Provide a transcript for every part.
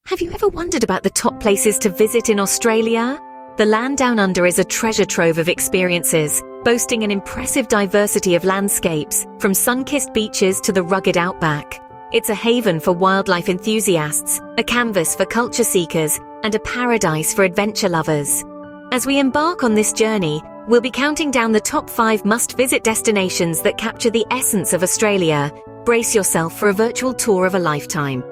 Have you ever wondered about the top places to visit in Australia? The land down under is a treasure trove of experiences, boasting an impressive diversity of landscapes, from sun-kissed beaches to the rugged outback. It's a haven for wildlife enthusiasts, a canvas for culture seekers, and a paradise for adventure lovers. As we embark on this journey, we'll be counting down the top 5 must-visit destinations that capture the essence of Australia. Brace yourself for a virtual tour of a lifetime.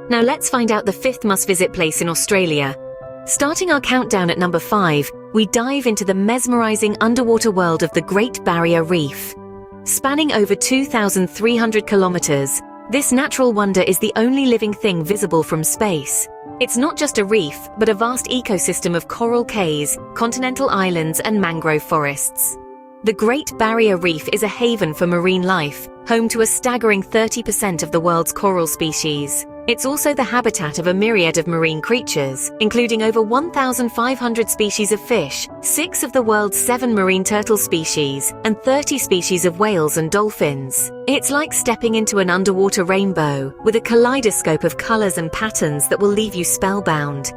Now let's find out the 5th must-visit place in Australia. Starting our countdown at number 5, we dive into the mesmerizing underwater world of the Great Barrier Reef. Spanning over 2,300 kilometers, this natural wonder is the only living thing visible from space. It's not just a reef, but a vast ecosystem of coral cays, continental islands, and mangrove forests. The Great Barrier Reef is a haven for marine life, home to a staggering 30% of the world's coral species. It's also the habitat of a myriad of marine creatures, including over 1,500 species of fish, 6 of the world's 7 marine turtle species, and 30 species of whales and dolphins. It's like stepping into an underwater rainbow, with a kaleidoscope of colors and patterns that will leave you spellbound.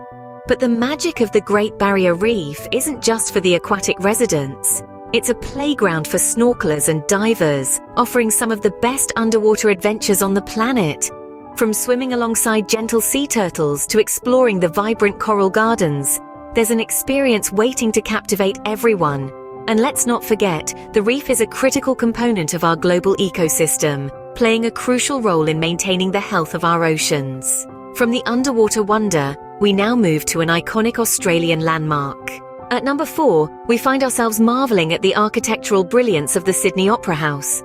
But the magic of the Great Barrier Reef isn't just for the aquatic residents. It's a playground for snorkelers and divers, offering some of the best underwater adventures on the planet. From swimming alongside gentle sea turtles to exploring the vibrant coral gardens, there's an experience waiting to captivate everyone. And let's not forget, the reef is a critical component of our global ecosystem, playing a crucial role in maintaining the health of our oceans. From the underwater wonder, we now move to an iconic Australian landmark. At number 4, we find ourselves marveling at the architectural brilliance of the Sydney Opera House.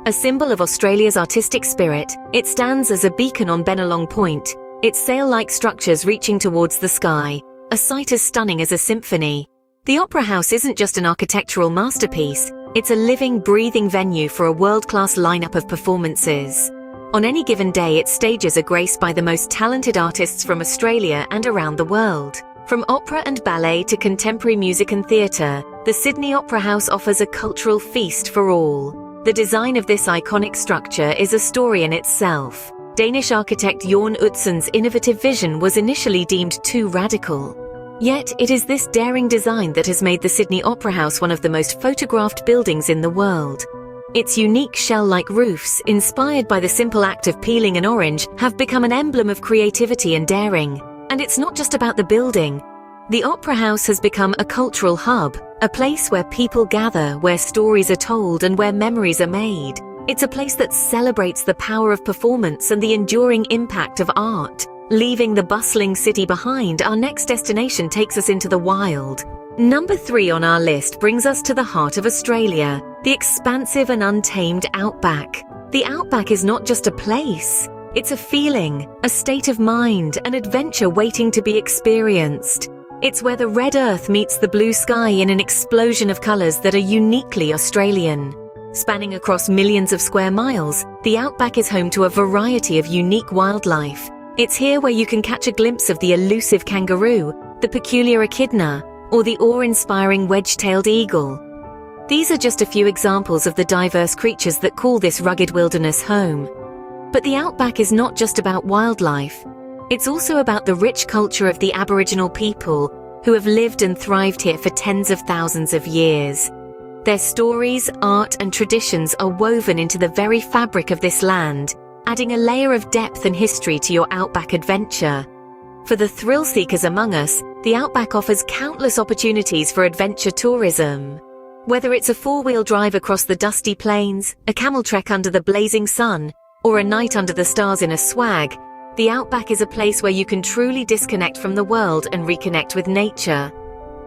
A symbol of Australia's artistic spirit, it stands as a beacon on Bennelong Point, its sail-like structures reaching towards the sky, a sight as stunning as a symphony. The Opera House isn't just an architectural masterpiece, it's a living, breathing venue for a world-class lineup of performances. On any given day, its stages are graced by the most talented artists from Australia and around the world. From opera and ballet to contemporary music and theatre, the Sydney Opera House offers a cultural feast for all. The design of this iconic structure is a story in itself. Danish architect Jørn Utsen's innovative vision was initially deemed too radical. Yet, it is this daring design that has made the Sydney Opera House one of the most photographed buildings in the world. Its unique shell-like roofs, inspired by the simple act of peeling an orange, have become an emblem of creativity and daring. And it's not just about the building. The Opera House has become a cultural hub, a place where people gather, where stories are told, and where memories are made. It's a place that celebrates the power of performance and the enduring impact of art. Leaving the bustling city behind, our next destination takes us into the wild. Number 3 on our list brings us to the heart of Australia, the expansive and untamed outback. The outback is not just a place. It's a feeling, a state of mind, an adventure waiting to be experienced. It's where the red earth meets the blue sky in an explosion of colors that are uniquely Australian. Spanning across millions of square miles, the outback is home to a variety of unique wildlife. It's here where you can catch a glimpse of the elusive kangaroo, the peculiar echidna, or the awe-inspiring wedge-tailed eagle. These are just a few examples of the diverse creatures that call this rugged wilderness home. But the outback is not just about wildlife. It's also about the rich culture of the Aboriginal people who have lived and thrived here for tens of thousands of years. Their stories, art, and traditions are woven into the very fabric of this land, adding a layer of depth and history to your outback adventure. For the thrill seekers among us, the outback offers countless opportunities for adventure tourism. Whether it's a 4-wheel drive across the dusty plains, a camel trek under the blazing sun, or a night under the stars in a swag, the outback is a place where you can truly disconnect from the world and reconnect with nature.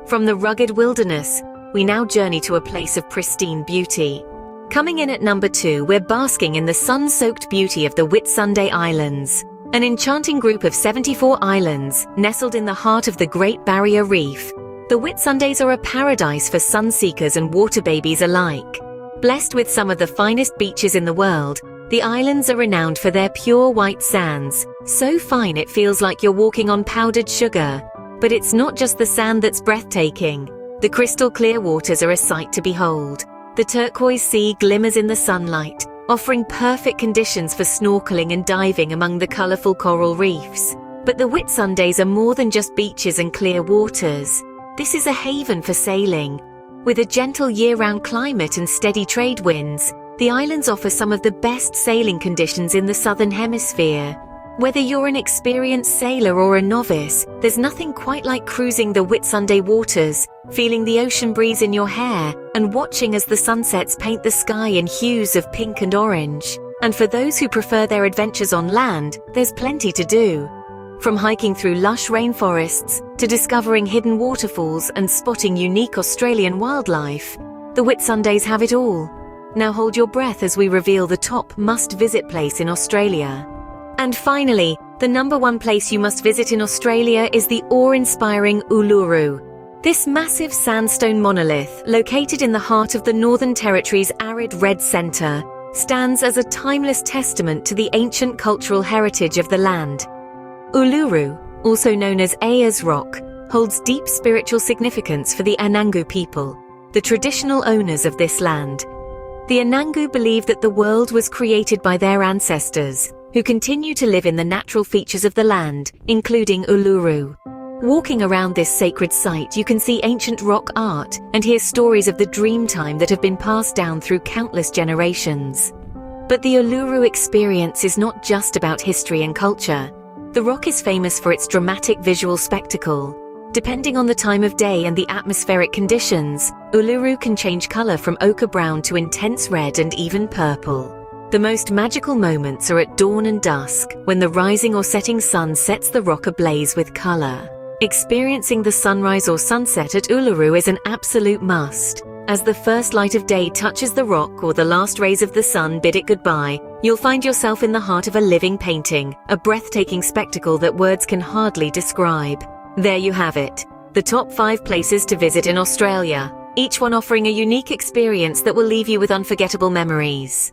From the rugged wilderness, we now journey to a place of pristine beauty. Coming in at number 2, we're basking in the sun-soaked beauty of the Whitsunday Islands, an enchanting group of 74 islands nestled in the heart of the Great Barrier Reef. The Whitsundays are a paradise for sun-seekers and water babies alike. Blessed with some of the finest beaches in the world, the islands are renowned for their pure white sands, so fine it feels like you're walking on powdered sugar. But it's not just the sand that's breathtaking. The crystal clear waters are a sight to behold. The turquoise sea glimmers in the sunlight, offering perfect conditions for snorkeling and diving among the colorful coral reefs. But the Whitsundays are more than just beaches and clear waters. This is a haven for sailing. With a gentle year-round climate and steady trade winds, the islands offer some of the best sailing conditions in the Southern Hemisphere. Whether you're an experienced sailor or a novice, there's nothing quite like cruising the Whitsunday waters, feeling the ocean breeze in your hair, and watching as the sunsets paint the sky in hues of pink and orange. And for those who prefer their adventures on land, there's plenty to do. From hiking through lush rainforests to discovering hidden waterfalls and spotting unique Australian wildlife, the Whitsundays have it all. Now hold your breath as we reveal the top must-visit place in Australia. And finally, the number one place you must visit in Australia is the awe-inspiring Uluru. This massive sandstone monolith, located in the heart of the Northern Territory's arid red centre, stands as a timeless testament to the ancient cultural heritage of the land. Uluru, also known as Ayers Rock, holds deep spiritual significance for the Anangu people, the traditional owners of this land. The Anangu believe that the world was created by their ancestors, who continue to live in the natural features of the land, including Uluru. Walking around this sacred site, you can see ancient rock art and hear stories of the dreamtime that have been passed down through countless generations. But the Uluru experience is not just about history and culture. The rock is famous for its dramatic visual spectacle. Depending on the time of day and the atmospheric conditions, Uluru can change color from ochre brown to intense red and even purple. The most magical moments are at dawn and dusk, when the rising or setting sun sets the rock ablaze with color. Experiencing the sunrise or sunset at Uluru is an absolute must. As the first light of day touches the rock or the last rays of the sun bid it goodbye, you'll find yourself in the heart of a living painting, a breathtaking spectacle that words can hardly describe. There you have it, the top 5 places to visit in Australia, each one offering a unique experience that will leave you with unforgettable memories.